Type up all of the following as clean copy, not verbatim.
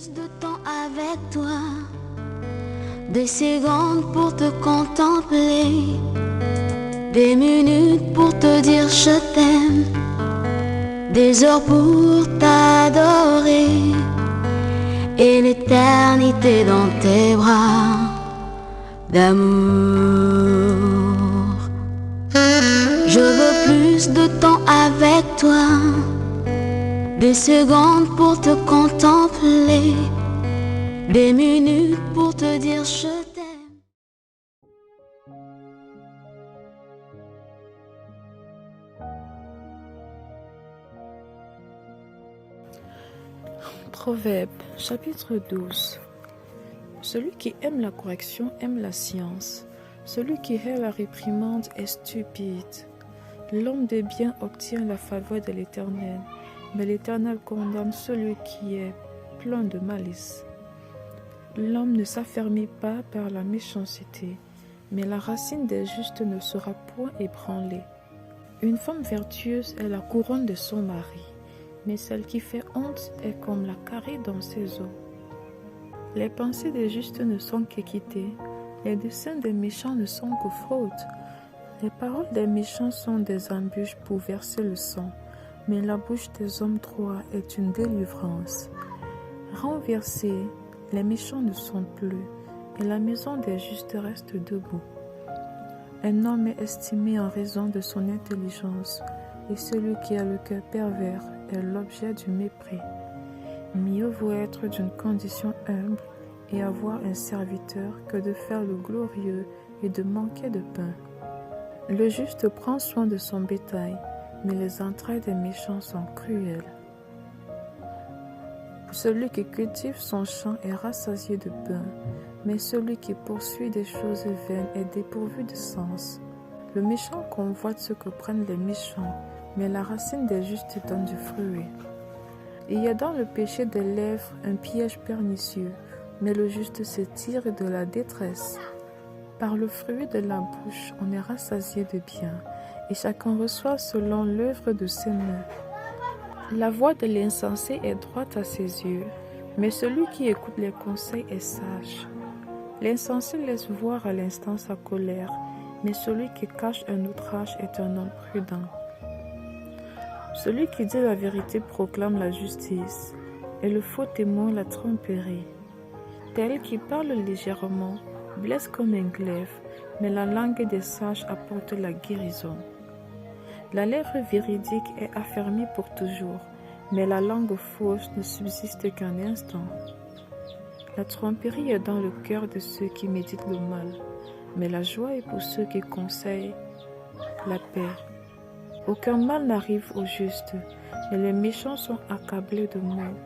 plus de temps avec toi, des secondes pour te contempler, des minutes pour te dire je t'aime, des heures pour t'adorer, et l'éternité dans tes bras d'amour. Je veux plus de temps avec toi, des secondes pour te contempler, des minutes pour te dire je t'aime. Proverbe, chapitre 12. Celui qui aime la correction aime la science. Celui qui hait la réprimande est stupide. L'homme de bien obtient la faveur de l'Éternel, mais l'Éternel condamne celui qui est plein de malice. L'homme ne s'affermit pas par la méchanceté, mais la racine des justes ne sera point ébranlée. Une femme vertueuse est la couronne de son mari, mais celle qui fait honte est comme la carie dans ses os. Les pensées des justes ne sont qu'équité, les desseins des méchants ne sont que fraude. Les paroles des méchants sont des embûches pour verser le sang, mais la bouche des hommes droits est une délivrance. Renversés, les méchants ne sont plus, et la maison des justes reste debout. Un homme est estimé en raison de son intelligence, et celui qui a le cœur pervers est l'objet du mépris. Mieux vaut être d'une condition humble et avoir un serviteur que de faire le glorieux et de manquer de pain. Le juste prend soin de son bétail, mais les entrailles des méchants sont cruelles. Celui qui cultive son champ est rassasié de pain, mais celui qui poursuit des choses vaines est dépourvu de sens. Le méchant convoite ce que prennent les méchants, mais la racine des justes donne du fruit. Il y a dans le péché des lèvres un piège pernicieux, mais le juste se tire de la détresse. Par le fruit de la bouche, on est rassasié de bien, et chacun reçoit selon l'œuvre de ses mains. La voix de l'insensé est droite à ses yeux, mais celui qui écoute les conseils est sage. L'insensé laisse voir à l'instant sa colère, mais celui qui cache un outrage est un homme prudent. Celui qui dit la vérité proclame la justice, et le faux témoin la tromperie. Tel qui parle légèrement blesse comme un glaive, mais la langue des sages apporte la guérison. La lèvre véridique est affermie pour toujours, mais la langue fausse ne subsiste qu'un instant. La tromperie est dans le cœur de ceux qui méditent le mal, mais la joie est pour ceux qui conseillent la paix. Aucun mal n'arrive au juste, et les méchants sont accablés de maux.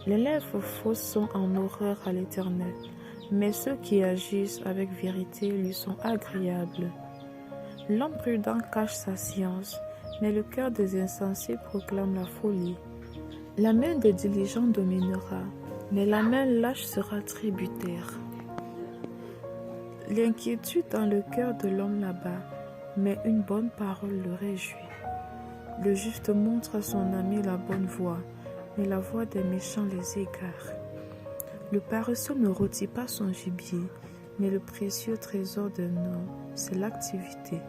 Les lèvres fausses sont en horreur à l'Éternel, mais ceux qui agissent avec vérité lui sont agréables. L'homme prudent cache sa science, mais le cœur des insensés proclame la folie. La main des diligents dominera, mais la main lâche sera tributaire. L'inquiétude dans le cœur de l'homme là-bas, mais une bonne parole le réjouit. Le juste montre à son ami la bonne voie, mais la voie des méchants les égare. Le paresseux ne rôtit pas son gibier, mais le précieux trésor d'un homme, c'est l'activité.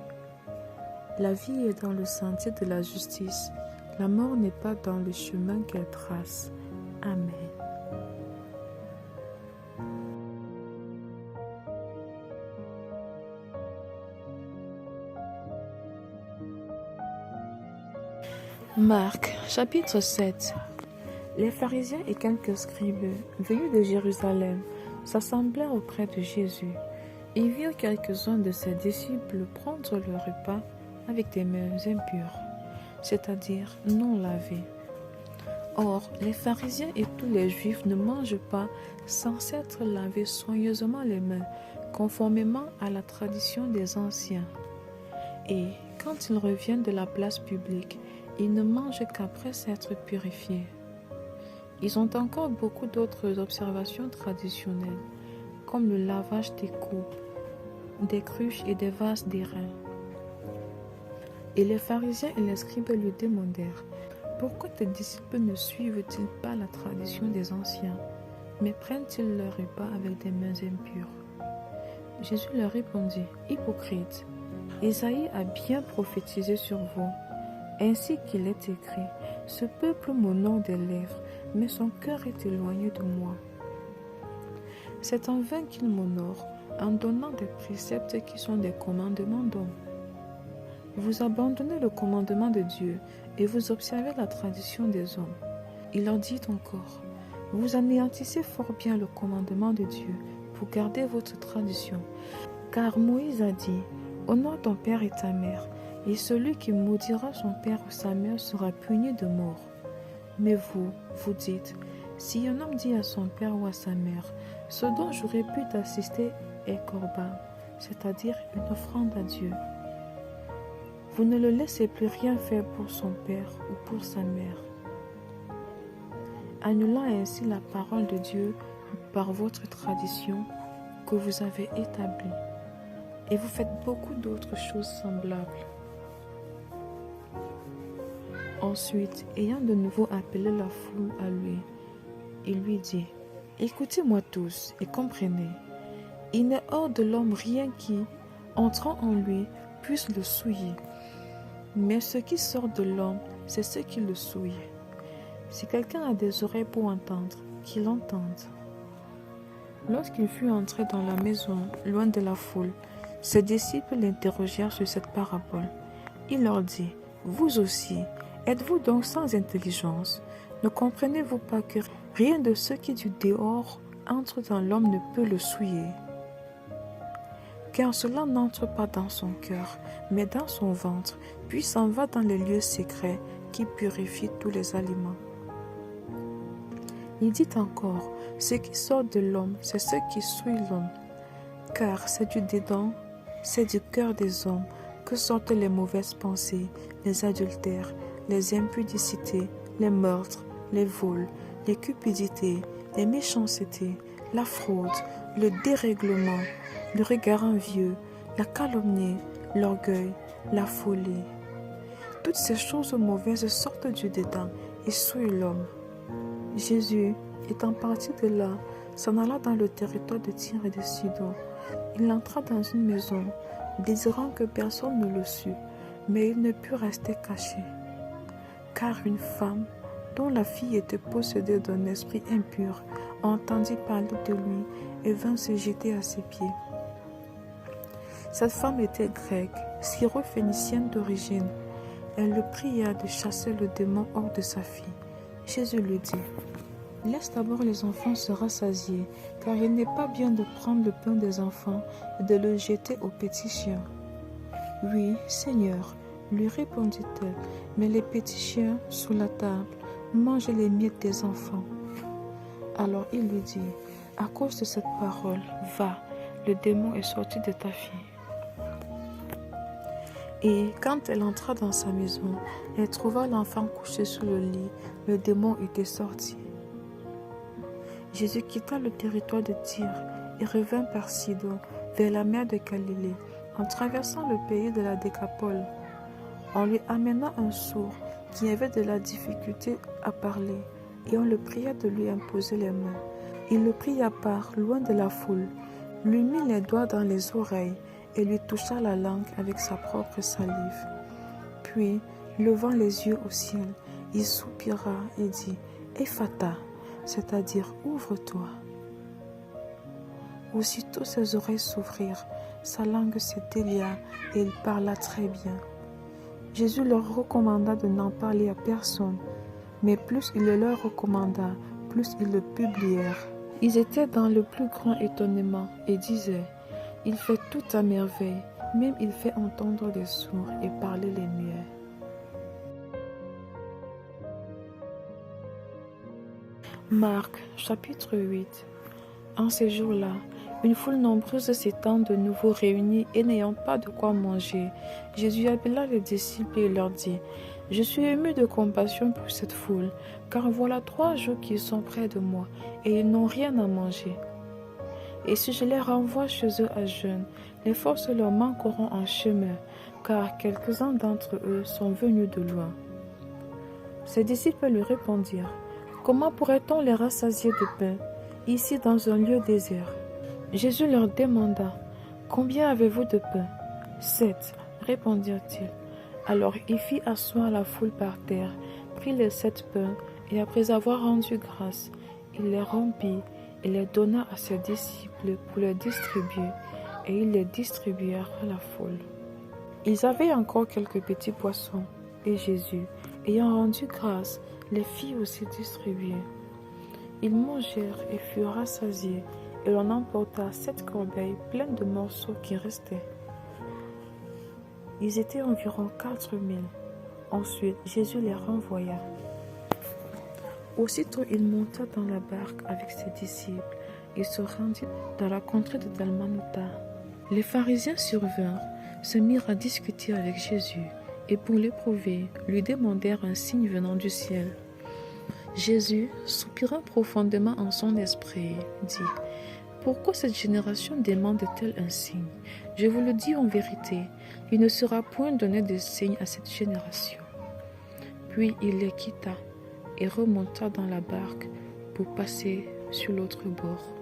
La vie est dans le sentier de la justice, la mort n'est pas dans le chemin qu'elle trace. Amen. Marc, chapitre 7. Les pharisiens et quelques scribes, venus de Jérusalem, s'assemblèrent auprès de Jésus. Ils virent quelques-uns de ses disciples prendre le repas avec des mains impures, c'est-à-dire non lavées. Or, les pharisiens et tous les juifs ne mangent pas sans s'être lavés soigneusement les mains, conformément à la tradition des anciens. Et, quand ils reviennent de la place publique, ils ne mangent qu'après s'être purifiés. Ils ont encore beaucoup d'autres observations traditionnelles, comme le lavage des coupes, des cruches et des vases d'airain. Et les pharisiens et les scribes lui demandèrent: « Pourquoi tes disciples ne suivent-ils pas la tradition des anciens, mais prennent-ils leur repas avec des mains impures? Jésus leur répondit, hypocrites, Isaïe a bien prophétisé sur vous, ainsi qu'il est écrit, ce peuple m'honore des lèvres, mais son cœur est éloigné de moi. C'est en vain qu'il m'honore, en donnant des préceptes qui sont des commandements d'hommes. Vous abandonnez le commandement de Dieu et vous observez la tradition des hommes. Il leur dit encore, vous anéantissez fort bien le commandement de Dieu pour garder votre tradition. Car Moïse a dit, honore ton père et ta mère, et celui qui maudira son père ou sa mère sera puni de mort. Mais vous, vous dites, si un homme dit à son père ou à sa mère, ce dont j'aurais pu t'assister est corban, c'est-à-dire une offrande à Dieu. Vous ne le laissez plus rien faire pour son père ou pour sa mère, annulant ainsi la parole de Dieu par votre tradition que vous avez établie. Et vous faites beaucoup d'autres choses semblables. Ensuite, ayant de nouveau appelé la foule à lui, il lui dit, écoutez-moi tous et comprenez, il n'est hors de l'homme rien qui, entrant en lui, puisse le souiller. Mais ce qui sort de l'homme, c'est ce qui le souille. Si quelqu'un a des oreilles pour entendre, qu'il entende. Lorsqu'il fut entré dans la maison, loin de la foule, ses disciples l'interrogèrent sur cette parabole. Il leur dit, vous aussi, êtes-vous donc sans intelligence? Ne comprenez-vous pas que rien de ce qui du dehors entre dans l'homme ne peut le souiller? Car cela n'entre pas dans son cœur, mais dans son ventre, puis s'en va dans les lieux secrets qui purifient tous les aliments. Il dit encore, ce qui sort de l'homme, c'est ce qui souille l'homme. Car c'est du dedans, c'est du cœur des hommes que sortent les mauvaises pensées, les adultères, les impudicités, les meurtres, les vols, les cupidités, les méchancetés, la fraude, le dérèglement, le regard envieux, la calomnie, l'orgueil, la folie. Toutes ces choses mauvaises sortent du dedans et souillent l'homme. Jésus, étant parti de là, s'en alla dans le territoire de Tyr et de Sidon. Il entra dans une maison, désirant que personne ne le sût, mais il ne put rester caché. Car une femme, dont la fille était possédée d'un esprit impur, entendit parler de lui et vint se jeter à ses pieds. Cette femme était grecque, syro-phénicienne d'origine. Elle le pria de chasser le démon hors de sa fille. Jésus lui dit, « Laisse d'abord les enfants se rassasier, car il n'est pas bien de prendre le pain des enfants et de le jeter aux petits chiens. » « Oui, Seigneur, lui répondit-elle, mais les petits chiens, sous la table, mangent les miettes des enfants. » Alors il lui dit, « À cause de cette parole, va, le démon est sorti de ta fille. » Et quand elle entra dans sa maison, elle trouva l'enfant couché sous le lit, le démon était sorti. Jésus quitta le territoire de Tyr et revint par Sidon, vers la mer de Galilée, en traversant le pays de la Décapole. On lui amena un sourd qui avait de la difficulté à parler, et on le pria de lui imposer les mains. Il le prit à part, loin de la foule, lui mit les doigts dans les oreilles et lui toucha la langue avec sa propre salive. Puis, levant les yeux au ciel, il soupira et dit « Ephata », c'est-à-dire « Ouvre-toi ». Aussitôt ses oreilles s'ouvrirent, sa langue se délia et il parla très bien. Jésus leur recommanda de n'en parler à personne, mais plus il le leur recommanda, plus ils le publièrent. Ils étaient dans le plus grand étonnement et disaient, « Il fait tout à merveille, même il fait entendre les sourds et parler les muets. » Marc, chapitre 8. En ces jours-là, une foule nombreuse s'étant de nouveau réunie et n'ayant pas de quoi manger, Jésus appela les disciples et leur dit, « Je suis ému de compassion pour cette foule, car voilà 3 jours qu'ils sont près de moi, et ils n'ont rien à manger. Et si je les renvoie chez eux à jeûne, les forces leur manqueront en chemin, car quelques-uns d'entre eux sont venus de loin. » Ses disciples lui répondirent, « Comment pourrait-on les rassasier de pain? » ici dans un lieu désert. Jésus leur demanda, « Combien avez-vous de pain ?» « 7, répondirent-ils. Alors il fit asseoir la foule par terre, prit les 7 pains, et après avoir rendu grâce, il les rompit et les donna à ses disciples pour les distribuer, et ils les distribuèrent à la foule. Ils avaient encore quelques petits poissons, et Jésus, ayant rendu grâce, les fit aussi distribuer. Ils mangèrent et furent rassasiés, et l'on emporta 7 corbeilles pleines de morceaux qui restaient. Ils étaient environ 4000. Ensuite, Jésus les renvoya. Aussitôt, il monta dans la barque avec ses disciples et se rendit dans la contrée de Dalmanuta. Les pharisiens survinrent, se mirent à discuter avec Jésus, et pour l'éprouver, lui demandèrent un signe venant du ciel. Jésus, soupirant profondément en son esprit, dit, « Pourquoi cette génération demande-t-elle un signe? Je vous le dis en vérité, il ne sera point donné de signe à cette génération. » Puis il les quitta et remonta dans la barque pour passer sur l'autre bord.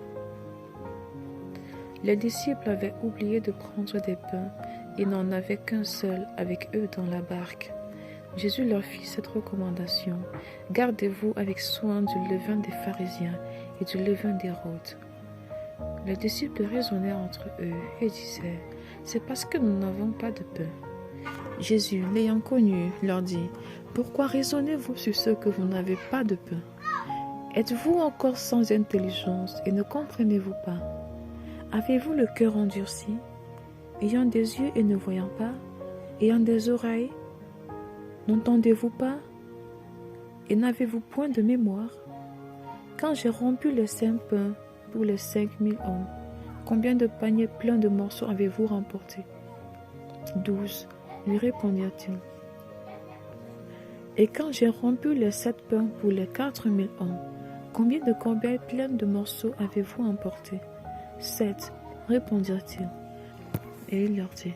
Les disciples avaient oublié de prendre des pains et n'en avaient qu'un seul avec eux dans la barque. Jésus leur fit cette recommandation, « Gardez-vous avec soin du levain des pharisiens et du levain d'Hérode. » Les disciples raisonnaient entre eux et disaient, « C'est parce que nous n'avons pas de pain. » Jésus, l'ayant connu, leur dit, « Pourquoi raisonnez-vous sur ce que vous n'avez pas de pain? Êtes-vous encore sans intelligence et ne comprenez-vous pas? Avez-vous le cœur endurci, ayant des yeux et ne voyant pas, ayant des oreilles, n'entendez-vous pas, et n'avez-vous point de mémoire? Quand j'ai rompu les 5 pains pour les 5000 hommes, combien de paniers pleins de morceaux avez-vous remporté? 12, lui répondirent-ils. Et quand j'ai rompu les 7 pains pour les 4000 hommes, combien de corbeilles pleines de morceaux avez-vous emporté? 7, répondirent-ils. Et il leur dit,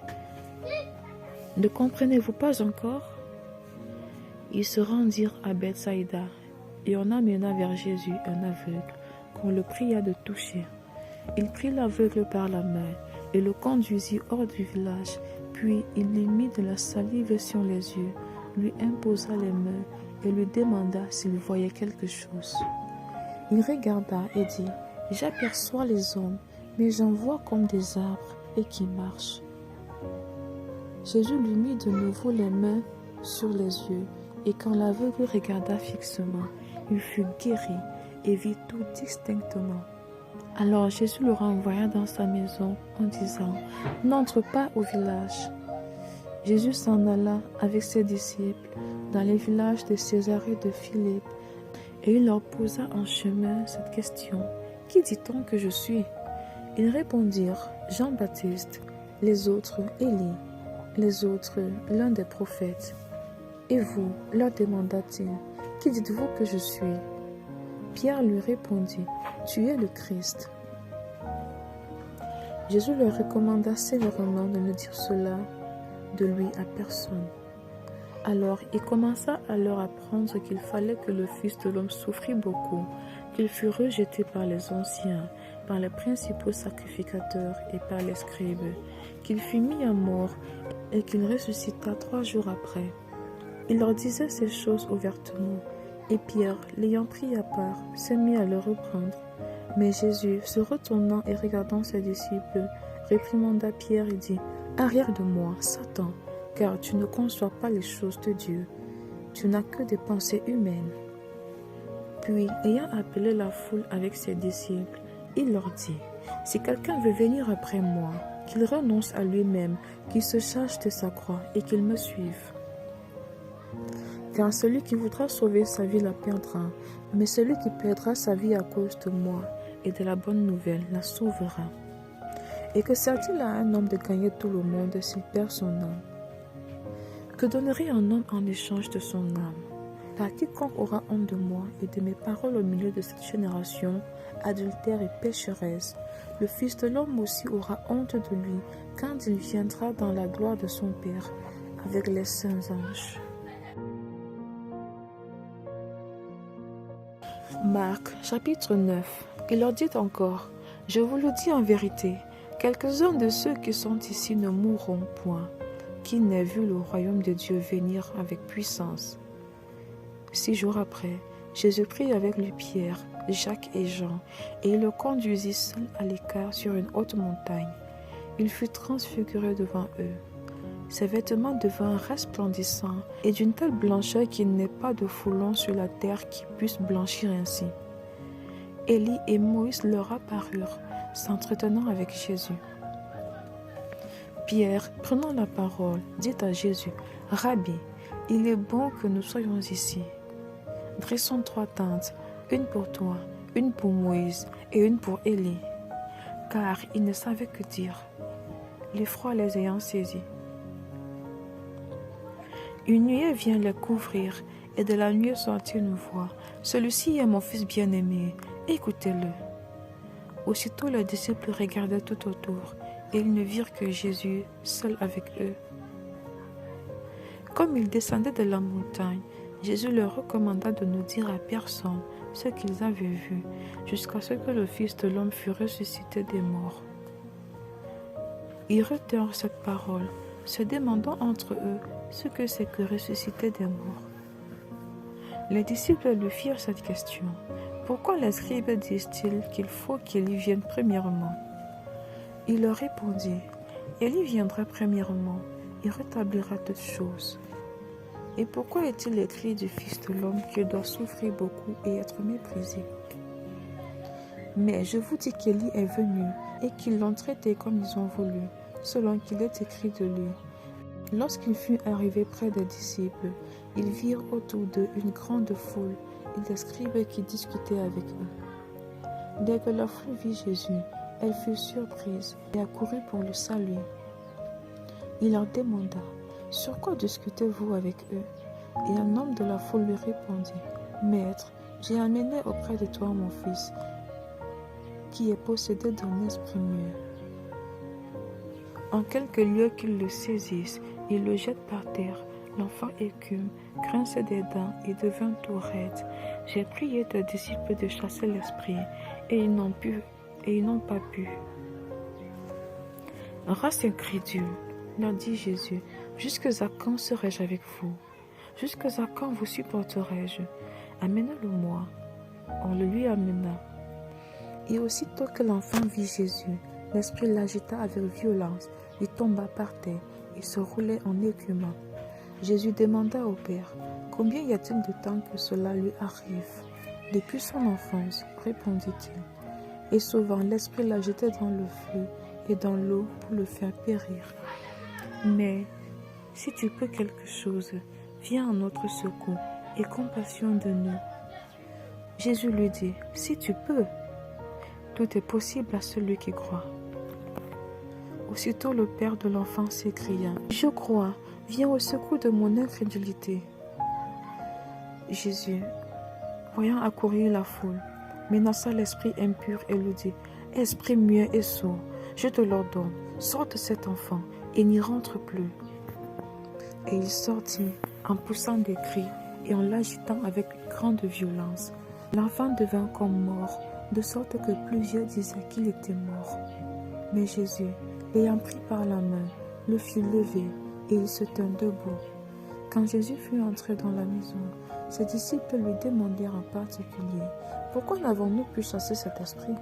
ne comprenez-vous pas encore? Ils se rendirent à Bethsaïda, et on amena vers Jésus un aveugle, qu'on le pria de toucher. Il prit l'aveugle par la main, et le conduisit hors du village, puis il lui mit de la salive sur les yeux, lui imposa les mains, et lui demanda s'il voyait quelque chose. Il regarda et dit, j'aperçois les hommes, mais j'en vois comme des arbres et qui marchent. Jésus lui mit de nouveau les mains sur les yeux, et quand l'aveugle regarda fixement, il fut guéri et vit tout distinctement. Alors Jésus le renvoya dans sa maison en disant, n'entre pas au village. Jésus s'en alla avec ses disciples dans les villages de Césarée de Philippe, et il leur posa en chemin cette question, qui dit-on que je suis? Ils répondirent, Jean-Baptiste, les autres Élie, les autres l'un des prophètes. Et vous, leur demanda-t-il, qui dites-vous que je suis? Pierre lui répondit, tu es le Christ. Jésus leur recommanda sévèrement de ne dire cela de lui à personne. Alors il commença à leur apprendre qu'il fallait que le Fils de l'homme souffrit beaucoup, qu'il fût rejeté par les anciens, par les principaux sacrificateurs et par les scribes, qu'il fut mis à mort et qu'il ressuscita 3 jours après. Il leur disait ces choses ouvertement, et Pierre, l'ayant pris à part, se mit à le reprendre. Mais Jésus, se retournant et regardant ses disciples, réprimanda Pierre et dit, arrière de moi, Satan, car tu ne conçois pas les choses de Dieu, tu n'as que des pensées humaines. Puis, ayant appelé la foule avec ses disciples, il leur dit, si quelqu'un veut venir après moi, qu'il renonce à lui-même, qu'il se charge de sa croix et qu'il me suive. Car celui qui voudra sauver sa vie la perdra, mais celui qui perdra sa vie à cause de moi et de la bonne nouvelle la sauvera. Et que sert-il à un homme de gagner tout le monde s'il perd son âme? Que donnerait un homme en échange de son âme? Car quiconque aura honte de moi et de mes paroles au milieu de cette génération, adultère et pécheresse, le Fils de l'homme aussi aura honte de lui quand il viendra dans la gloire de son Père avec les saints anges. Marc, chapitre 9. Il leur dit encore, « Je vous le dis en vérité, quelques-uns de ceux qui sont ici ne mourront point, qui n'aient vu le royaume de Dieu venir avec puissance. » 6 jours après, Jésus prit avec lui Pierre, Jacques et Jean, et il le conduisit seul à l'écart sur une haute montagne. Il fut transfiguré devant eux. Ses vêtements devinrent resplendissants et d'une telle blancheur qu'il n'est pas de foulon sur la terre qui puisse blanchir ainsi. Élie et Moïse leur apparurent, s'entretenant avec Jésus. Pierre, prenant la parole, dit à Jésus, « Rabbi, il est bon que nous soyons ici. Dressons 3 tentes, une pour toi, une pour Moïse et une pour Élie. » Car ils ne savaient que dire, l'effroi les ayant saisis. Une nuée vient les couvrir, et de la nuée sortit une voix. « Celui-ci est mon fils bien-aimé, écoutez-le. » Aussitôt les disciples regardaient tout autour, et ils ne virent que Jésus seul avec eux. Comme ils descendaient de la montagne, Jésus leur recommanda de ne dire à personne ce qu'ils avaient vu, jusqu'à ce que le Fils de l'homme fût ressuscité des morts. Ils retinrent cette parole, se demandant entre eux ce que c'est que ressusciter des morts. Les disciples lui firent cette question. Pourquoi les scribes disent-ils qu'il faut qu'il y vienne premièrement? Il leur répondit, Élie viendra premièrement et rétablira toutes choses. Et pourquoi est-il écrit du Fils de l'homme qu'il doit souffrir beaucoup et être méprisé? Mais je vous dis qu'Élie est venu et qu'ils l'ont traité comme ils ont voulu, selon qu'il est écrit de lui. Lorsqu'il fut arrivé près des disciples, ils virent autour d'eux une grande foule et des scribes qui discutaient avec eux. Dès que la foule vit Jésus, elle fut surprise et accourut pour le saluer. Il leur demanda, « Sur quoi discutez-vous avec eux ?» Et un homme de la foule lui répondit, « Maître, j'ai amené auprès de toi mon fils, qui est possédé d'un esprit muet. En quelque lieu qu'ils le saisissent, ils le jettent par terre. L'enfant écume, grince des dents et devint tout raide. J'ai prié tes disciples de chasser l'esprit, et ils n'ont pas pu. » Race incrédule, leur dit Jésus, jusqu'à quand serai-je avec vous? Jusqu'à quand vous supporterai-je? Amenez-le-moi. On le lui amena. Et aussitôt que l'enfant vit Jésus, l'esprit l'agita avec violence, il tomba par terre et se roulait en écumant. Jésus demanda au Père, « Combien y a-t-il de temps que cela lui arrive ?» Depuis son enfance, répondit-il. Et souvent l'esprit l'agitait dans le feu et dans l'eau pour le faire périr. Mais si tu peux quelque chose, viens à notre secours et compassion de nous. Jésus lui dit, « Si tu peux, tout est possible à celui qui croit. » Aussitôt le père de l'enfant s'écria, « Je crois, viens au secours de mon incrédulité. » Jésus, voyant accourir la foule, menaça l'esprit impur et lui dit, « Esprit muet et sourd, je te l'ordonne, sors de cet enfant et n'y rentre plus. » Et il sortit en poussant des cris et en l'agitant avec grande violence. L'enfant devint comme mort, de sorte que plusieurs disaient qu'il était mort. Mais Jésus, l'ayant pris par la main, le fit lever et il se tint debout. Quand Jésus fut entré dans la maison, ses disciples lui demandèrent en particulier, « Pourquoi n'avons-nous pu chasser cet esprit ?»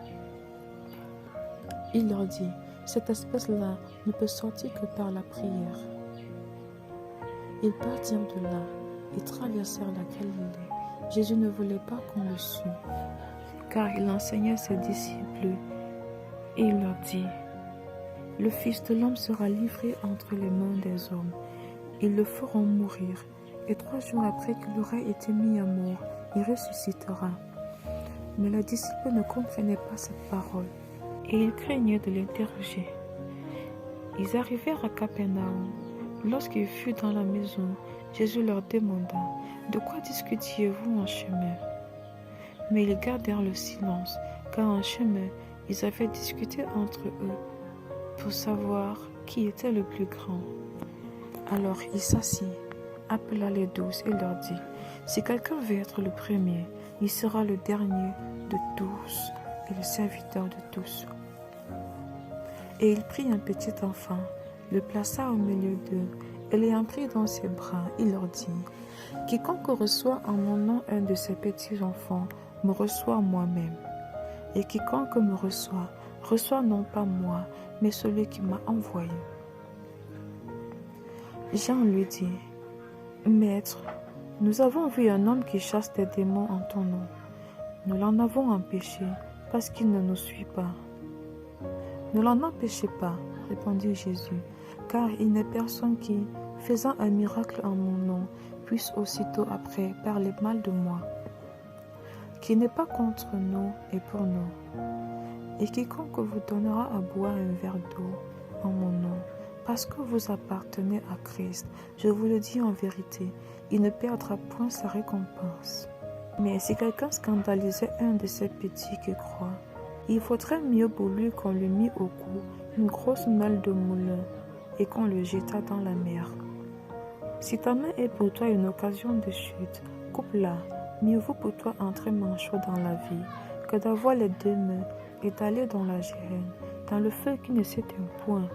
Il leur dit, « Cette espèce-là ne peut sortir que par la prière. » Ils partirent de là et traversèrent la Galilée. Jésus ne voulait pas qu'on le sût, car il enseignait ses disciples et il leur dit, « Le Fils de l'homme sera livré entre les mains des hommes. Ils le feront mourir, et 3 jours après qu'il aura été mis à mort, il ressuscitera. » Mais les disciples ne comprenaient pas cette parole, et ils craignaient de l'interroger. Ils arrivèrent à Capernaum. Lorsqu'il fut dans la maison, Jésus leur demanda, « De quoi discutiez-vous en chemin ?» Mais ils gardèrent le silence, car en chemin, ils avaient discuté entre eux pour savoir qui était le plus grand. Alors il s'assit, appela les 12 et leur dit, « Si quelqu'un veut être le premier, il sera le dernier de tous et le serviteur de tous. Et il prit un petit enfant, le plaça au milieu d'eux, et l'ayant pris dans ses bras, il leur dit, « Quiconque reçoit en mon nom un de ces petits enfants, me reçoit moi-même. Et quiconque me reçoit, reçoit non pas moi, mais celui qui m'a envoyé. » Jean lui dit, « Maître, nous avons vu un homme qui chasse des démons en ton nom. Nous l'en avons empêché parce qu'il ne nous suit pas. » « Ne l'en empêchez pas, répondit Jésus, car il n'est personne qui, faisant un miracle en mon nom, puisse aussitôt après parler mal de moi. Qui n'est pas contre nous et pour nous. Et quiconque vous donnera à boire un verre d'eau en mon nom, parce que vous appartenez à Christ, je vous le dis en vérité, il ne perdra point sa récompense. Mais si quelqu'un scandalisait un de ces petits qui croient, il faudrait mieux pour lui qu'on lui mît au cou une grosse malle de moulin et qu'on le jetât dans la mer. Si ta main est pour toi une occasion de chute, coupe-la. Mieux vaut pour toi entrer manchot dans la vie que d'avoir les deux mains et d'aller dans la géhenne, dans le feu qui ne s'éteint point.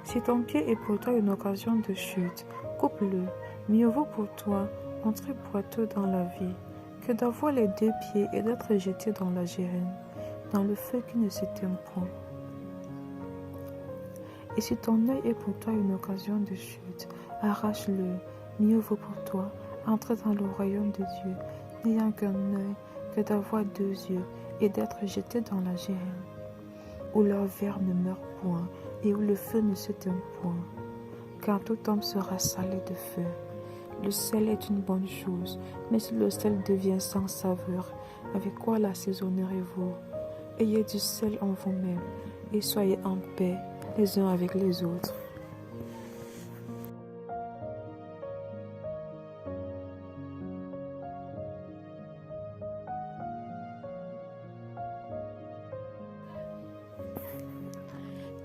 Si ton pied est pour toi une occasion de chute, coupe-le. Mieux vaut pour toi entrer boiteux dans la vie que d'avoir les deux pieds et d'être jeté dans la géhenne, dans le feu qui ne s'éteint point. Et si ton œil est pour toi une occasion de chute, arrache-le. Mieux vaut pour toi entrer dans le royaume de Dieu, n'ayant qu'un œil que d'avoir deux yeux et d'être jeté dans la géhenne, où leur ver ne meurt point et où le feu ne s'éteint point. Car tout homme sera salé de feu. Le sel est une bonne chose, mais si le sel devient sans saveur, avec quoi l'assaisonnerez-vous? Ayez du sel en vous-même et soyez en paix les uns avec les autres.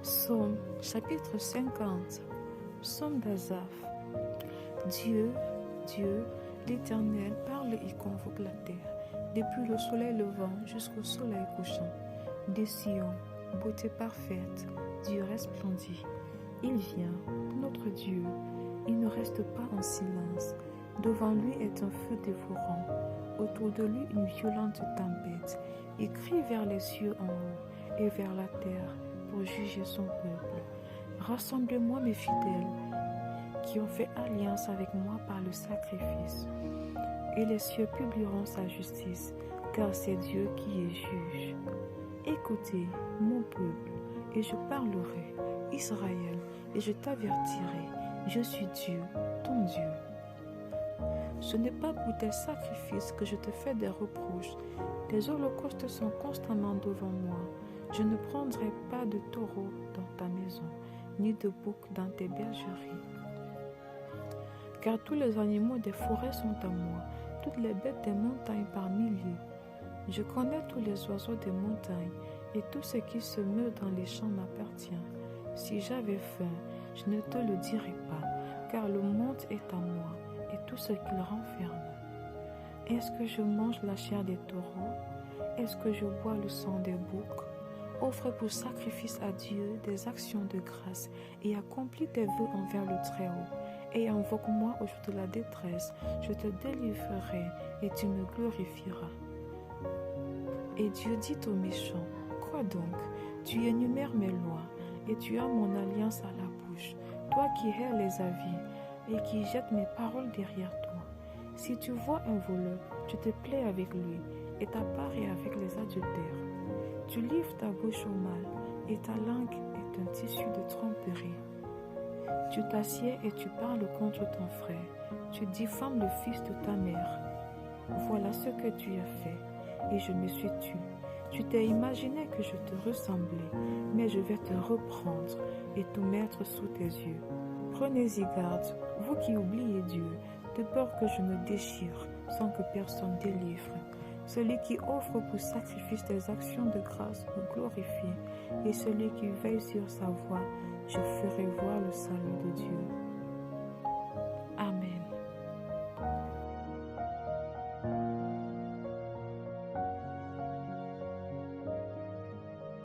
Psaume chapitre 50. Psaume d'Asaph. Dieu, l'Éternel, parle et convoque la terre, depuis le soleil levant jusqu'au soleil couchant. De Sion, beauté parfaite, Dieu resplendit. Il vient, notre Dieu, il ne reste pas en silence. Devant lui est un feu dévorant, autour de lui une violente tempête. Il crie vers les cieux en haut et vers la terre pour juger son peuple. Rassemblez-moi mes fidèles, qui ont fait alliance avec moi par le sacrifice. Et les cieux publieront sa justice, car c'est Dieu qui est juge. Écoutez, mon peuple, et je parlerai, Israël, et je t'avertirai, je suis Dieu, ton Dieu. Ce n'est pas pour tes sacrifices que je te fais des reproches. Tes holocaustes sont constamment devant moi. Je ne prendrai pas de taureau dans ta maison, ni de bouc dans tes bergeries. Car tous les animaux des forêts sont à moi, toutes les bêtes des montagnes par milliers. Je connais tous les oiseaux des montagnes, et tout ce qui se meut dans les champs m'appartient. Si j'avais faim, je ne te le dirais pas, car le monde est à moi, et tout ce qu'il renferme. Est-ce que je mange la chair des taureaux? Est-ce que je bois le sang des boucs? Offre pour sacrifice à Dieu des actions de grâce, et accomplis tes vœux envers le Très-Haut. Et invoque-moi au jour de la détresse, je te délivrerai et tu me glorifieras. Et Dieu dit aux méchants, quoi donc? Tu énumères mes lois et tu as mon alliance à la bouche, toi qui hais les avis et qui jettes mes paroles derrière toi. Si tu vois un voleur, tu te plais avec lui et ta part est avec les adultères. Tu livres ta bouche au mal et ta langue est un tissu de tromperie. Tu t'assieds et tu parles contre ton frère. Tu diffames le fils de ta mère. Voilà ce que tu as fait, et je me suis tue. Tu t'es imaginé que je te ressemblais, mais je vais te reprendre et te mettre sous tes yeux. Prenez-y garde, vous qui oubliez Dieu, de peur que je ne déchire sans que personne délivre. Celui qui offre pour sacrifice des actions de grâce me glorifie, et celui qui veille sur sa voie, je ferai voir le salut de Dieu.